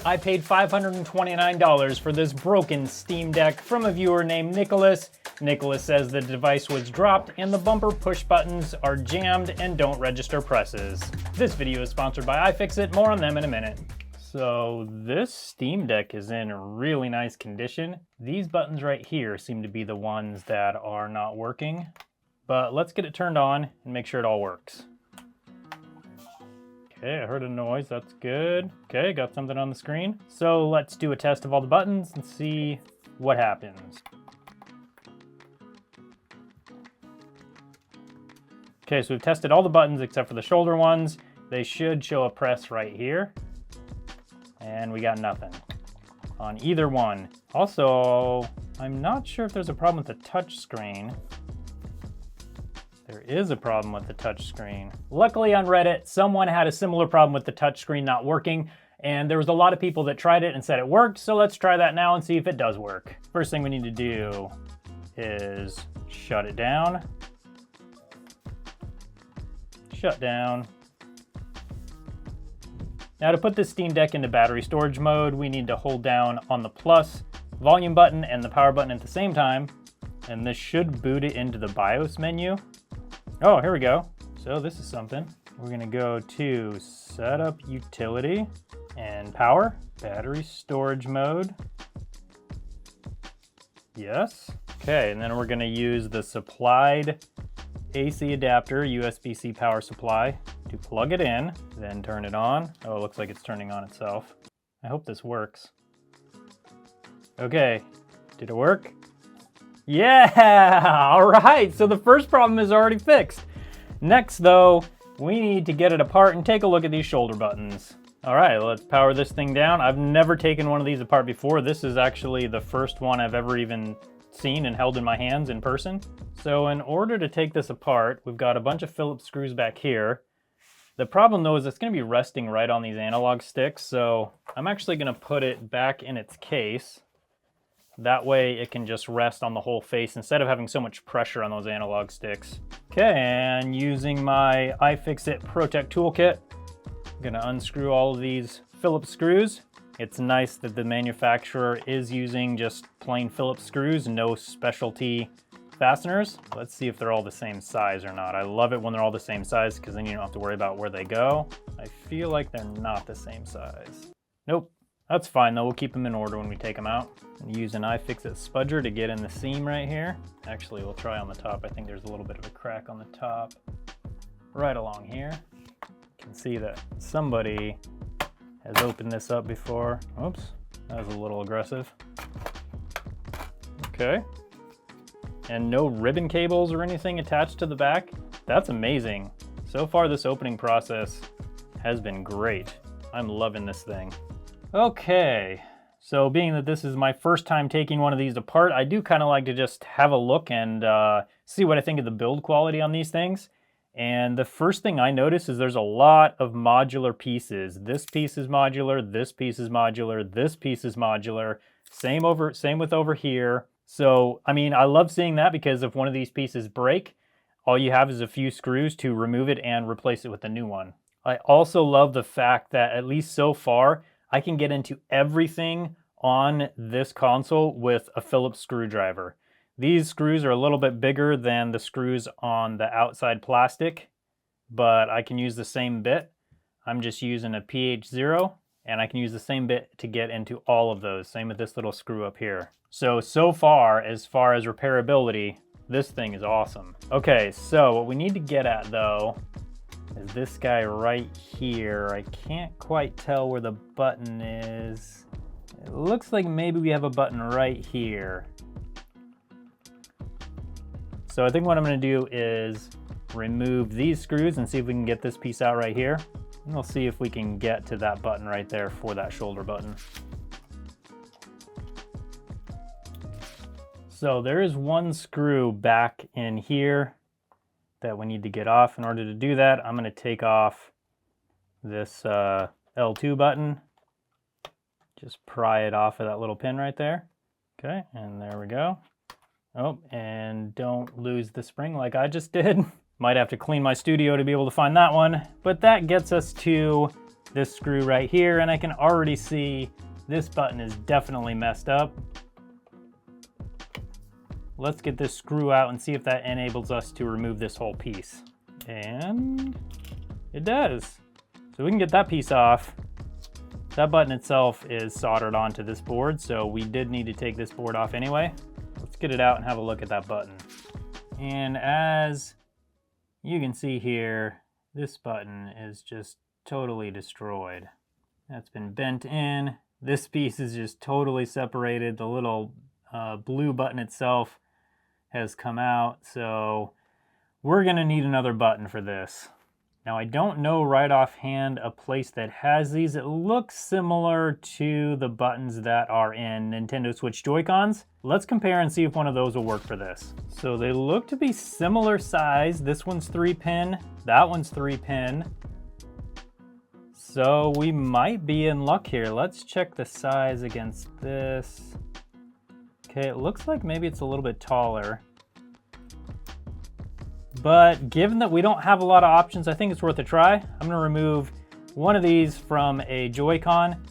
I paid $529 for this broken Steam Deck from a viewer named Nicholas. Nicholas says the device was dropped and the bumper push buttons are jammed and don't register presses. This video is sponsored by iFixit, more on them in a minute. So this Steam Deck is in really nice condition. These buttons right here seem to be the ones that are not working, but let's get it turned on and make sure it all works. Okay, I heard a noise, that's good. Okay, got something on the screen. So let's do a test of all the buttons and see what happens. Okay, so we've tested all the buttons except for the shoulder ones. They should show a press right here. And we got nothing on either one. Also, I'm not sure if there's a problem with the touch screen. There is a problem with the touchscreen. Luckily on Reddit, someone had a similar problem with the touchscreen not working, and there was a lot of people that tried it and said it worked, so let's try that now and see if it does work. First thing we need to do is shut it down. Shut down. Now to put this Steam Deck into battery storage mode, we need to hold down on the plus volume button and the power button at the same time, and this should boot it into the BIOS menu. Oh, here we go. So this is something. We're gonna go to Setup Utility and Power, Battery Storage Mode. Yes. Okay, and then we're gonna use the supplied AC adapter, USB-C power supply, to plug it in, then turn it on. Oh, it looks like it's turning on itself. I hope this works. Okay, did it work? Yeah, all right, so the first problem is already fixed. Next though, we need to get it apart and take a look at these shoulder buttons. All right, let's power this thing down. I've never taken one of these apart before. This is actually the first one I've ever even seen and held in my hands in person. So in order to take this apart, we've got a bunch of Phillips screws back here. The problem though is it's gonna be resting right on these analog sticks, so I'm actually gonna put it back in its case. That way it can just rest on the whole face instead of having so much pressure on those analog sticks. Okay, and using my iFixit Protect toolkit, I'm gonna unscrew all of these Phillips screws. It's nice that the manufacturer is using just plain Phillips screws, no specialty fasteners. Let's see if they're all the same size or not. I love it when they're all the same size because then you don't have to worry about where they go. I feel like they're not the same size. Nope. That's fine though, we'll keep them in order when we take them out. And use an iFixit spudger to get in the seam right here. Actually, we'll try on the top. I think there's a little bit of a crack on the top. Right along here. You can see that somebody has opened this up before. Oops, that was a little aggressive. Okay. And no ribbon cables or anything attached to the back. That's amazing. So far this opening process has been great. I'm loving this thing. Okay, so being that this is my first time taking one of these apart, I do kind of like to just have a look and see what I think of the build quality on these things. And the first thing I notice is there's a lot of modular pieces. This piece is modular, this piece is modular, this piece is modular. Same with over here. So, I mean, I love seeing that because if one of these pieces break, all you have is a few screws to remove it and replace it with a new one. I also love the fact that, at least so far, I can get into everything on this console with a Phillips screwdriver. These screws are a little bit bigger than the screws on the outside plastic, but I can use the same bit. I'm just using a PH0, and I can use the same bit to get into all of those. Same with this little screw up here. So far as repairability, this thing is awesome. Okay, so what we need to get at though is this guy right here. I can't quite tell where the button is. It looks like maybe we have a button right here. So I think what I'm gonna do is remove these screws and see if we can get this piece out right here. And we'll see if we can get to that button right there for that shoulder button. So there is one screw back in here that we need to get off. In order to do that, I'm gonna take off this L2 button. Just pry it off of that little pin right there. Okay, and there we go. Oh, and don't lose the spring like I just did. Might have to clean my studio to be able to find that one. But that gets us to this screw right here, and I can already see this button is definitely messed up. Let's get this screw out and see if that enables us to remove this whole piece. And it does. So we can get that piece off. That button itself is soldered onto this board, so we did need to take this board off anyway. Let's get it out and have a look at that button. And as you can see here, this button is just totally destroyed. That's been bent in. This piece is just totally separated. The little blue button itself has come out, so we're gonna need another button for this. Now, I don't know right offhand a place that has these. It looks similar to the buttons that are in Nintendo Switch Joy-Cons. Let's compare and see if one of those will work for this. So they look to be similar size. This one's 3-pin, that one's 3-pin. So we might be in luck here. Let's check the size against this. Okay, it looks like maybe it's a little bit taller. But given that we don't have a lot of options, I think it's worth a try. I'm gonna remove one of these from a Joy-Con,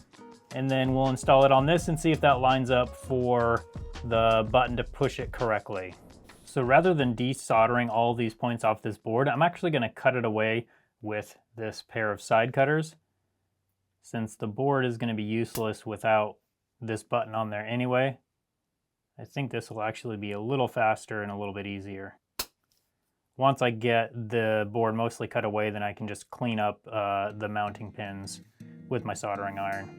and then we'll install it on this and see if that lines up for the button to push it correctly. So rather than desoldering all these points off this board, I'm actually gonna cut it away with this pair of side cutters, since the board is gonna be useless without this button on there anyway. I think this will actually be a little faster and a little bit easier. Once I get the board mostly cut away, then I can just clean up the mounting pins with my soldering iron.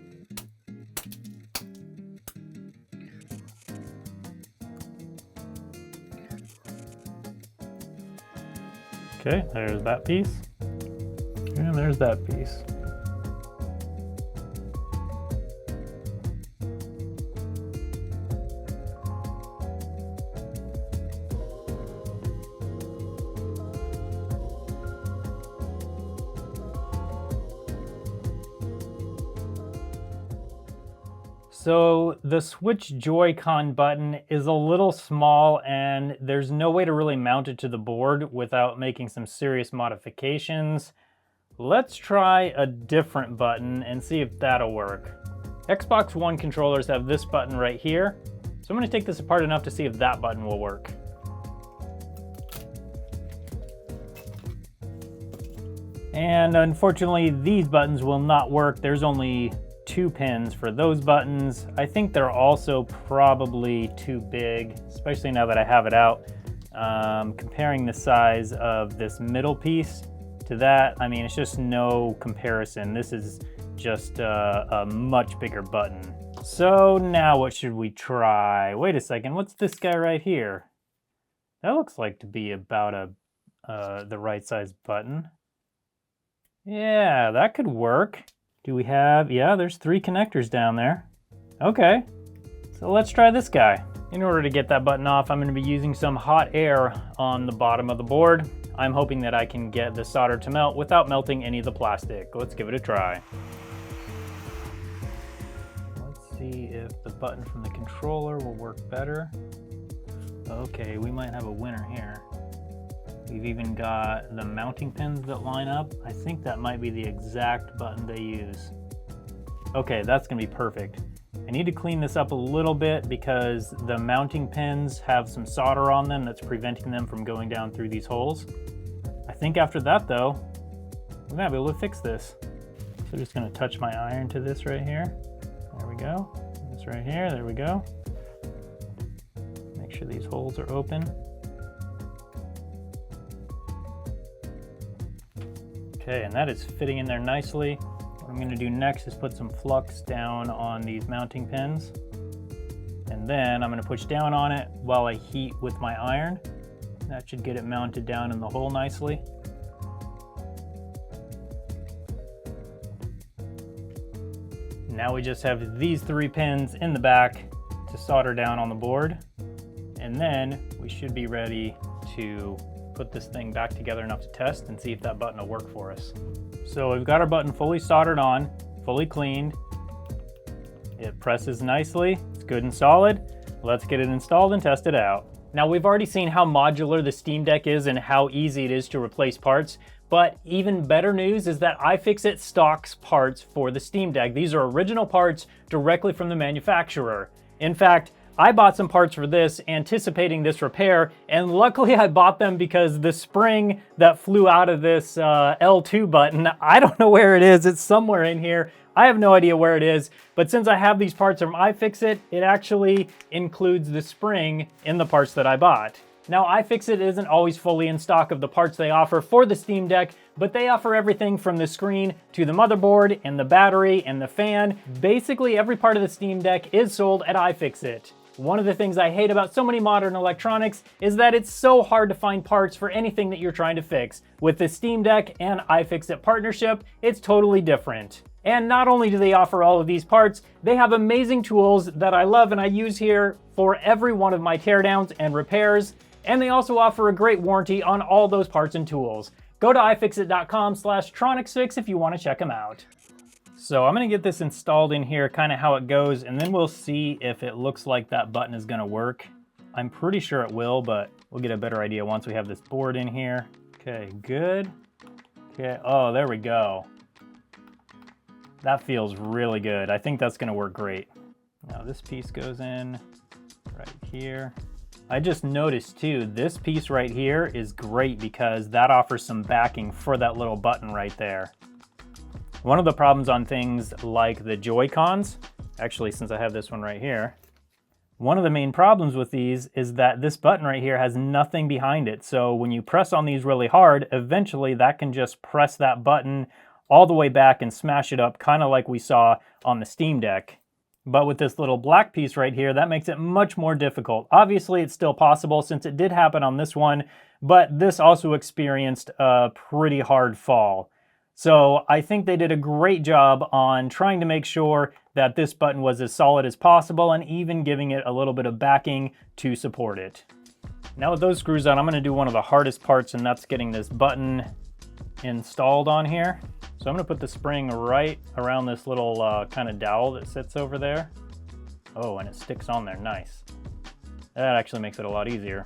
Okay, there's that piece. And there's that piece. So the Switch Joy-Con button is a little small and there's no way to really mount it to the board without making some serious modifications. Let's try a different button and see if that'll work. Xbox One controllers have this button right here. So I'm gonna take this apart enough to see if that button will work. And unfortunately, these buttons will not work. There's only 2 pins for those buttons. I think they're also probably too big, especially now that I have it out. Comparing the size of this middle piece to that, I mean, it's just no comparison. This is just a much bigger button. So now what should we try? Wait a second, what's this guy right here? That looks like to be about the right size button. Yeah, that could work. Do we have, yeah, there's 3 connectors down there. Okay, so let's try this guy. In order to get that button off, I'm gonna be using some hot air on the bottom of the board. I'm hoping that I can get the solder to melt without melting any of the plastic. Let's give it a try. Let's see if the button from the controller will work better. Okay, we might have a winner here. We've even got the mounting pins that line up. I think that might be the exact button they use. Okay, that's gonna be perfect. I need to clean this up a little bit because the mounting pins have some solder on them that's preventing them from going down through these holes. I think after that though, we're gonna be able to fix this. So just gonna touch my iron to this right here. There we go. This right here, there we go. Make sure these holes are open. Okay, and that is fitting in there nicely. What I'm gonna do next is put some flux down on these mounting pins. And then I'm gonna push down on it while I heat with my iron. That should get it mounted down in the hole nicely. Now we just have these 3 pins in the back to solder down on the board. And then we should be ready to put this thing back together enough to test and see if that button will work for us. So we've got our button fully soldered on, fully cleaned. It presses nicely, it's good and solid. Let's get it installed and test it out. Now we've already seen how modular the Steam Deck is and how easy it is to replace parts, But even better news is that iFixit stocks parts for the Steam Deck. These are original parts directly from the manufacturer. In fact, I bought some parts for this anticipating this repair, and luckily I bought them because the spring that flew out of this L2 button, I don't know where it is. It's somewhere in here. I have no idea where it is, but since I have these parts from iFixit, it actually includes the spring in the parts that I bought. Now, iFixit isn't always fully in stock of the parts they offer for the Steam Deck, but they offer everything from the screen to the motherboard and the battery and the fan. Basically, every part of the Steam Deck is sold at iFixit. One of the things I hate about so many modern electronics is that it's so hard to find parts for anything that you're trying to fix. With the Steam Deck and iFixit partnership, it's totally different. And not only do they offer all of these parts, they have amazing tools that I love and I use here for every one of my teardowns and repairs. And they also offer a great warranty on all those parts and tools. Go to ifixit.com/TronicsFix if you want to check them out. So I'm going to get this installed in here, kind of how it goes, and then we'll see if it looks like that button is going to work. I'm pretty sure it will, but we'll get a better idea once we have this board in here. Okay, good. Okay, oh, there we go. That feels really good. I think that's going to work great. Now this piece goes in right here. I just noticed too, this piece right here is great because that offers some backing for that little button right there. One of the problems on things like the Joy-Cons, actually since I have this one right here, one of the main problems with these is that this button right here has nothing behind it. So when you press on these really hard, eventually that can just press that button all the way back and smash it up, kind of like we saw on the Steam Deck. But with this little black piece right here, that makes it much more difficult. Obviously, it's still possible since it did happen on this one, but this also experienced a pretty hard fall. So I think they did a great job on trying to make sure that this button was as solid as possible and even giving it a little bit of backing to support it. Now with those screws on, I'm going to do one of the hardest parts, and that's getting this button installed on here. So I'm going to put the spring right around this little kind of dowel that sits over there. Oh, and it sticks on there, nice. That actually makes it a lot easier.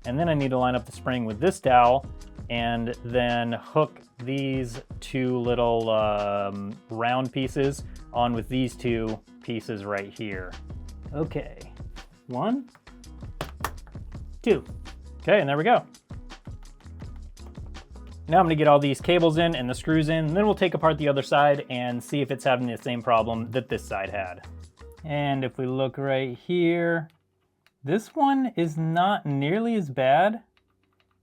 And then I need to line up the spring with this dowel and then hook these two little round pieces on with these two pieces right here. Okay, 1, 2. Okay, and there we go. Now I'm going to get all these cables in and the screws in, and then we'll take apart the other side and see if it's having the same problem that this side had. And if we look right here, this one is not nearly as bad,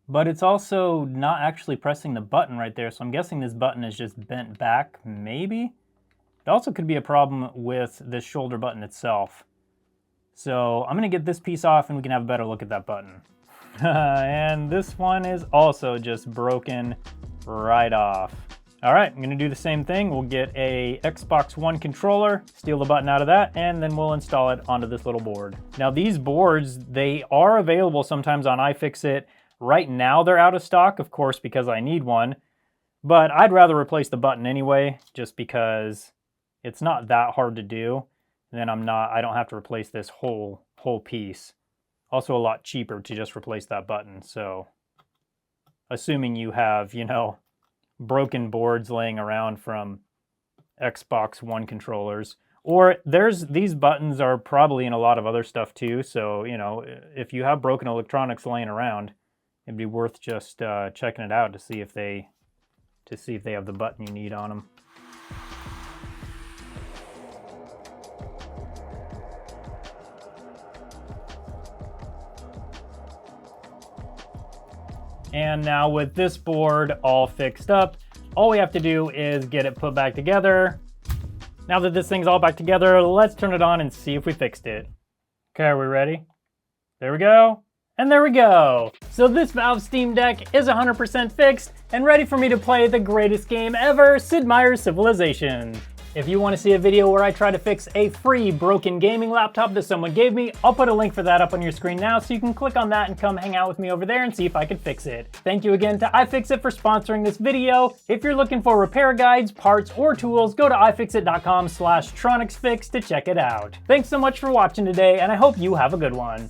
but it's also not actually pressing the button right there. So I'm guessing this button is just bent back, maybe. It also could be a problem with this shoulder button itself. So I'm going to get this piece off and we can have a better look at that button. And this one is also just broken right off. All right, I'm gonna do the same thing. We'll get a Xbox One controller, steal the button out of that, and then we'll install it onto this little board. Now these boards, they are available sometimes on iFixit. Right now they're out of stock, of course, because I need one, but I'd rather replace the button anyway, just because it's not that hard to do. And then I don't have to replace this whole piece. Also a lot cheaper to just replace that button. So assuming you have, you know, broken boards laying around from Xbox One controllers, or these buttons are probably in a lot of other stuff too. So, you know, if you have broken electronics laying around, it'd be worth just checking it out to see if they have the button you need on them. And now with this board all fixed up, all we have to do is get it put back together. Now that this thing's all back together, let's turn it on and see if we fixed it. Okay, are we ready? There we go. And there we go. So this Valve Steam Deck is 100% fixed and ready for me to play the greatest game ever, Sid Meier's Civilization. If you want to see a video where I try to fix a free broken gaming laptop that someone gave me, I'll put a link for that up on your screen now, so you can click on that and come hang out with me over there and see if I can fix it. Thank you again to iFixit for sponsoring this video. If you're looking for repair guides, parts, or tools, go to ifixit.com/TronicsFix to check it out. Thanks so much for watching today, and I hope you have a good one.